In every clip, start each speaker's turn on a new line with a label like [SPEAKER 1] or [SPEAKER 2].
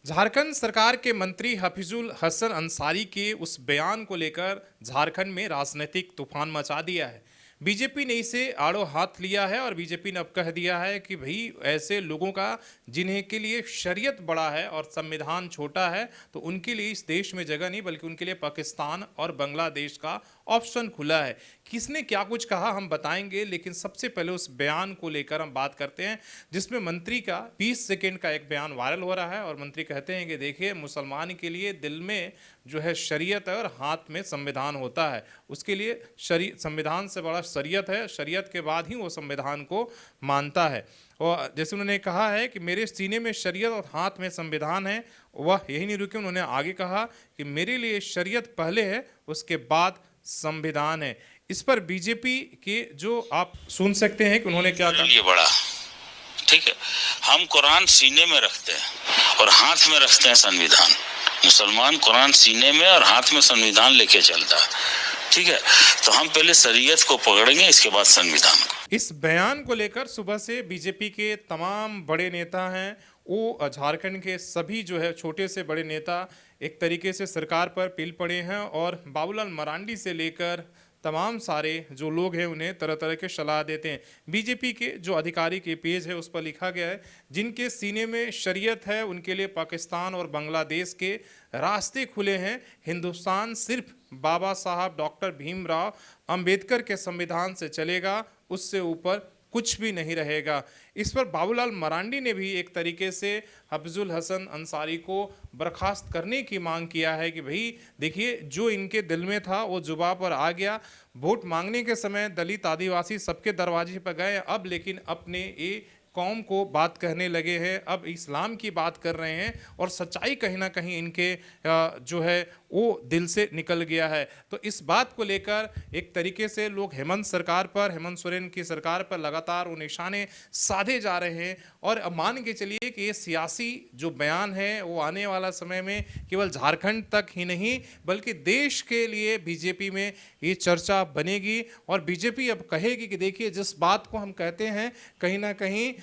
[SPEAKER 1] झारखंड सरकार के मंत्री हफीजुल हसन अंसारी के उस बयान को लेकर झारखंड में राजनीतिक तूफान मचा दिया है। बीजेपी ने इसे आड़ो हाथ लिया है और बीजेपी ने अब कह दिया है कि भाई ऐसे लोगों का जिन्हें के लिए शरीयत बड़ा है और संविधान छोटा है, तो उनके लिए इस देश में जगह नहीं, बल्कि उनके लिए पाकिस्तान और बांग्लादेश का ऑप्शन खुला है। किसने क्या कुछ कहा हम बताएंगे, लेकिन सबसे पहले उस बयान को लेकर हम बात करते हैं जिसमें मंत्री का 20 सेकंड का एक बयान वायरल हो रहा है और मंत्री कहते हैं कि देखिए, मुसलमान के लिए दिल में जो है शरीयत है और हाथ में संविधान होता है। उसके लिए संविधान से बड़ा शरीयत है, शरीयत के बाद ही वो संविधान को मानता है। और जैसे उन्होंने कहा है कि मेरे सीने में शरीयत और हाथ में संविधान है, वह यही नहीं रुके, उन्होंने आगे कहा कि मेरे लिए शरीयत पहले है, उसके बाद संविधान है। इस पर बीजेपी के जो आप सुन सकते हैं कि उन्होंने क्या कहा।
[SPEAKER 2] ये बड़ा ठीक है, हम कुरान सीने में रखते हैं और हाथ में रखते हैं संविधान। मुसलमान कुरान सीने में और हाथ में संविधान लेके चलता है। ठीक है, तो हम पहले शरीयत को पकड़ेंगे, इसके बाद संविधान को।
[SPEAKER 1] इस बयान को लेकर सुबह से बीजेपी के तमाम बड़े नेता हैं, वो झारखंड के सभी जो है छोटे से बड़े नेता एक तरीके से सरकार पर पिल पड़े हैं और बाबूलाल मरांडी से लेकर तमाम सारे जो लोग हैं उन्हें तरह तरह के सलाह देते हैं। बीजेपी के जो आधिकारिक ये पेज है उस पर लिखा गया है, जिनके सीने में शरीयत है उनके लिए पाकिस्तान और बांग्लादेश के रास्ते खुले हैं। हिंदुस्तान सिर्फ बाबा साहब डॉक्टर भीमराव अंबेडकर के संविधान से चलेगा, उससे ऊपर कुछ भी नहीं रहेगा। इस पर बाबूलाल मरांडी ने भी एक तरीके से हफीजुल हसन अंसारी को बर्खास्त करने की मांग किया है कि भाई देखिए, जो इनके दिल में था वो जुबान पर आ गया। वोट मांगने के समय दलित आदिवासी सबके दरवाजे पर गए, अब लेकिन अपने ये कौम को बात कहने लगे हैं, अब इस्लाम की बात कर रहे हैं और सच्चाई कहीं ना कहीं इनके जो है वो दिल से निकल गया है। तो इस बात को लेकर एक तरीके से लोग हेमंत सोरेन की सरकार पर लगातार वो निशाने साधे जा रहे हैं और अब मान के चलिए कि ये सियासी जो बयान है वो आने वाला समय में केवल झारखंड तक ही नहीं बल्कि देश के लिए बीजेपी में ये चर्चा बनेगी और बीजेपी अब कहेगी कि देखिए, जिस बात को हम कहते हैं कहीं ना कहीं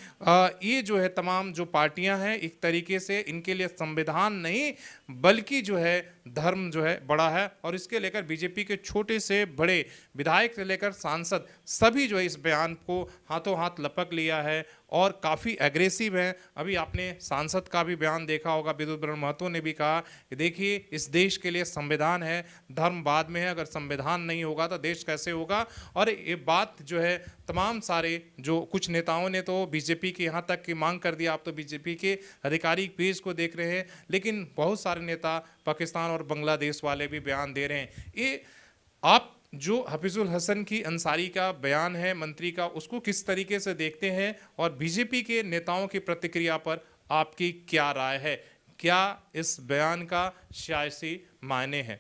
[SPEAKER 1] ये जो है तमाम जो पार्टियां हैं एक तरीके से इनके लिए संविधान नहीं बल्कि जो है धर्म जो है बड़ा है। और इसके लेकर बीजेपी के छोटे से बड़े विधायक से लेकर सांसद सभी जो है इस बयान को हाथों हाथ लपक लिया है और काफ़ी एग्रेसिव है। अभी आपने सांसद का भी बयान देखा होगा, विद्युत ब्रह्म महतो ने भी कहा कि देखिए, इस देश के लिए संविधान है, धर्म बाद में है, अगर संविधान नहीं होगा तो देश कैसे होगा। और ये बात जो है तमाम सारे जो कुछ नेताओं ने तो बीजेपी के यहाँ तक की मांग कर दिया, आप तो बीजेपी के आधिकारिक पेज को देख रहे हैं, लेकिन बहुत सारे नेता पाकिस्तान और बांग्लादेश वाले भी बयान दे रहे हैं। ये आप जो हफीजुल हसन की अंसारी का बयान है मंत्री का, उसको किस तरीके से देखते हैं और बीजेपी के नेताओं की प्रतिक्रिया पर आपकी क्या राय है? क्या इस बयान का सियासी मायने हैं?